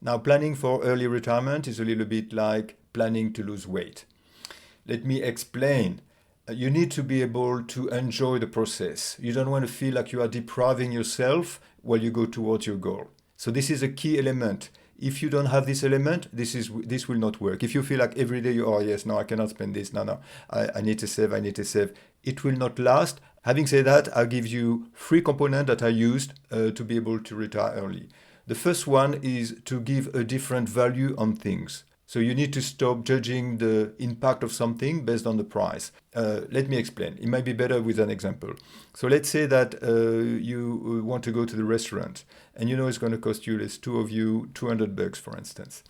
Now, planning for early retirement is a little bit like planning to lose weight. Let me explain. You need to be able to enjoy the process. You don't want to feel like you are depriving yourself while you go towards your goal. So this is a key element. If you don't have this element, this will not work. If you feel like every day you are, yes, no, I cannot spend this, no, I need to save, I need to save, it will not last. Having said that, I'll give you three components that I used to be able to retire early. The first one is to give a different value on things. So you need to stop judging the impact of something based on the price. Let me explain. It might be better with an example. So let's say that you want to go to the restaurant and you know it's going to cost you, let's two of you, $200, for instance.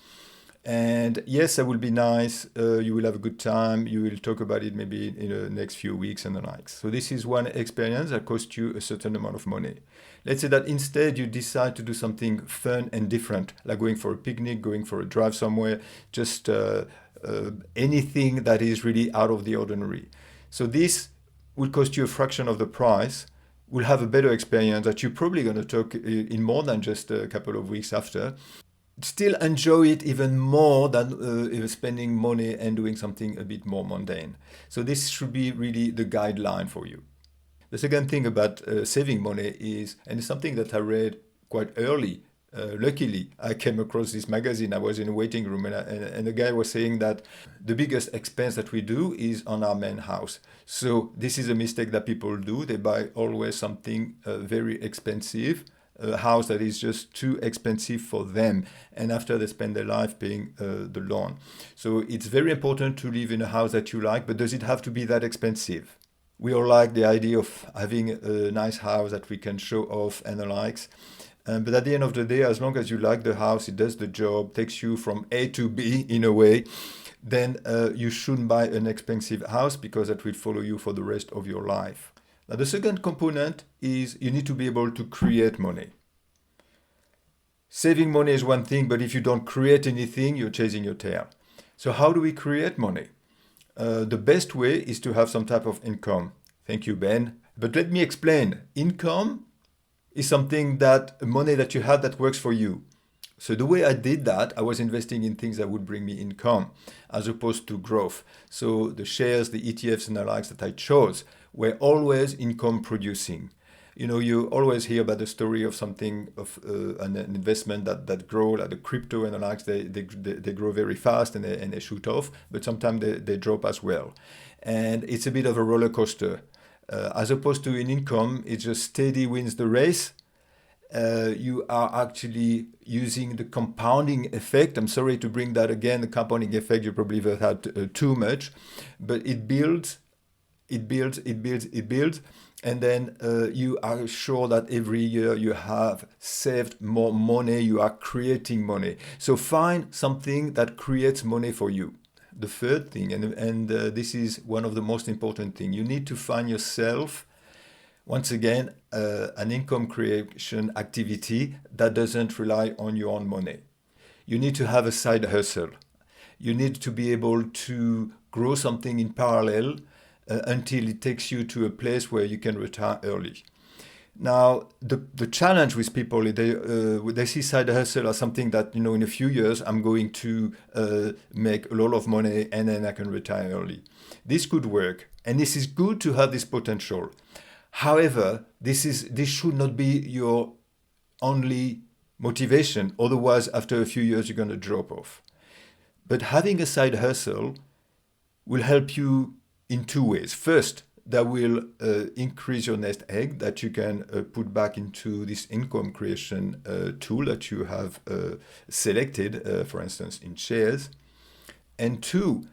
And yes, that will be nice. You will have a good time. You will talk about it maybe in the next few weeks and the likes. So this is one experience that costs you a certain amount of money. Let's say that instead you decide to do something fun and different, like going for a picnic, going for a drive somewhere, just anything that is really out of the ordinary. So this will cost you a fraction of the price, will have a better experience that you're probably going to talk in more than just a couple of weeks after. Still enjoy it even more than spending money and doing something a bit more mundane. So this should be really the guideline for you. The second thing about saving money is, and it's something that I read quite early. Luckily, I came across this magazine. I was in a waiting room, and the guy was saying that the biggest expense that we do is on our main house. So this is a mistake that people do. They buy always something very expensive, a house that is just too expensive for them, and after they spend their life paying the loan. So it's very important to live in a house that you like, but does it have to be that expensive? We all like the idea of having a nice house that we can show off and the likes. But at the end of the day, as long as you like the house, it does the job, takes you from A to B in a way, then you shouldn't buy an expensive house because that will follow you for the rest of your life. Now, the second component is you need to be able to create money. Saving money is one thing, but if you don't create anything, you're chasing your tail. So how do we create money? The best way is to have some type of income. Thank you, Ben. But let me explain. Income is something that money that you have that works for you. So the way I did that, I was investing in things that would bring me income as opposed to growth. So the shares, the ETFs and the likes that I chose were always income producing. You know, you always hear about the story of something, of an investment that grow, like the crypto and the likes, they grow very fast and they shoot off, but sometimes they drop as well. And it's a bit of a roller coaster. As opposed to an income, it just steady wins the race. You are actually using the compounding effect. I'm sorry to bring that again, the compounding effect, you probably have had too much, but it builds, and then you are sure that every year you have saved more money, you are creating money. So find something that creates money for you. The third thing, and this is one of the most important things, you need to find yourself, once again, an income creation activity that doesn't rely on your own money. You need to have a side hustle. You need to be able to grow something in parallel until it takes you to a place where you can retire early. Now, the challenge with people, they see side hustle as something that, you know, in a few years, I'm going to make a lot of money and then I can retire early. This could work, and this is good to have this potential. However, this should not be your only motivation. Otherwise, after a few years, you're going to drop off. But having a side hustle will help you in two ways. First, that will increase your nest egg that you can put back into this income creation tool that you have selected, for instance, in shares. And two,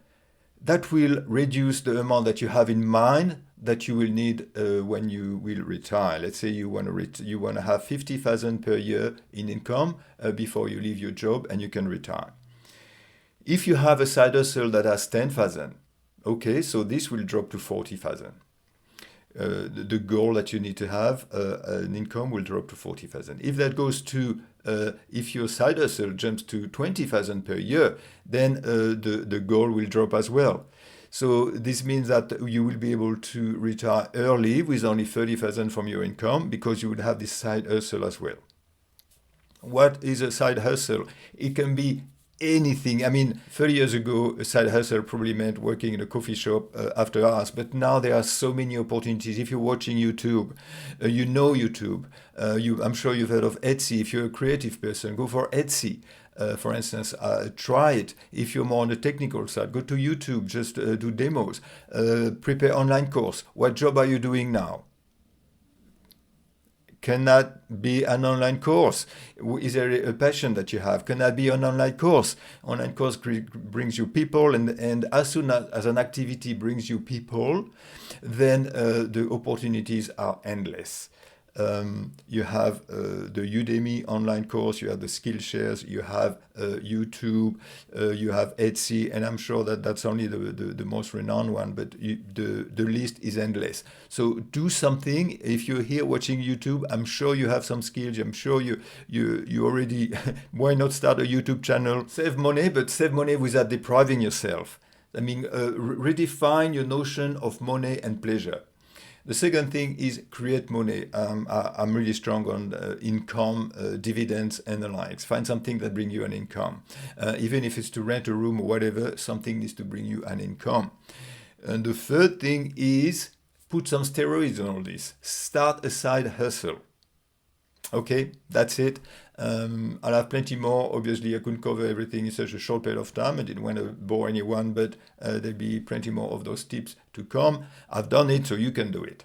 that will reduce the amount that you have in mind that you will need when you will retire. Let's say you want to have 50,000 per year in income before you leave your job and you can retire. If you have a side hustle that has 10,000, okay, so this will drop to 40,000. The goal that you need to have, an income will drop to 40,000. If that goes to, if your side hustle jumps to 20,000 per year, then the goal will drop as well. So this means that you will be able to retire early with only 30,000 from your income because you will have this side hustle as well. What is a side hustle? It can be anything. I mean, 30 years ago, a side hustle probably meant working in a coffee shop after hours, but now there are so many opportunities. If you're watching YouTube, you know YouTube. I'm sure you've heard of Etsy. If you're a creative person, go for Etsy. For instance, try it. If you're more on the technical side, go to YouTube, just do demos, prepare online course. What job are you doing now? Can that be an online course? Is there a passion that you have? Can that be an online course? Online course brings you people, and as soon as an activity brings you people, then the opportunities are endless. You have the Udemy online course, you have the Skillshares, you have YouTube, you have Etsy, and I'm sure that that's only the most renowned one, but the list is endless. So do something. If you're here watching YouTube, I'm sure you have some skills. I'm sure you already, why not start a YouTube channel? Save money, but save money without depriving yourself. I mean, redefine your notion of money and pleasure. The second thing is create money. I'm really strong on income, dividends, and the likes. Find something that brings you an income. Even if it's to rent a room or whatever, something needs to bring you an income. And the third thing is put some steroids on all this. Start a side hustle. Okay, that's it. I'll have plenty more. Obviously, I couldn't cover everything in such a short period of time. I didn't want to bore anyone, but there'll be plenty more of those tips to come. I've done it, so you can do it.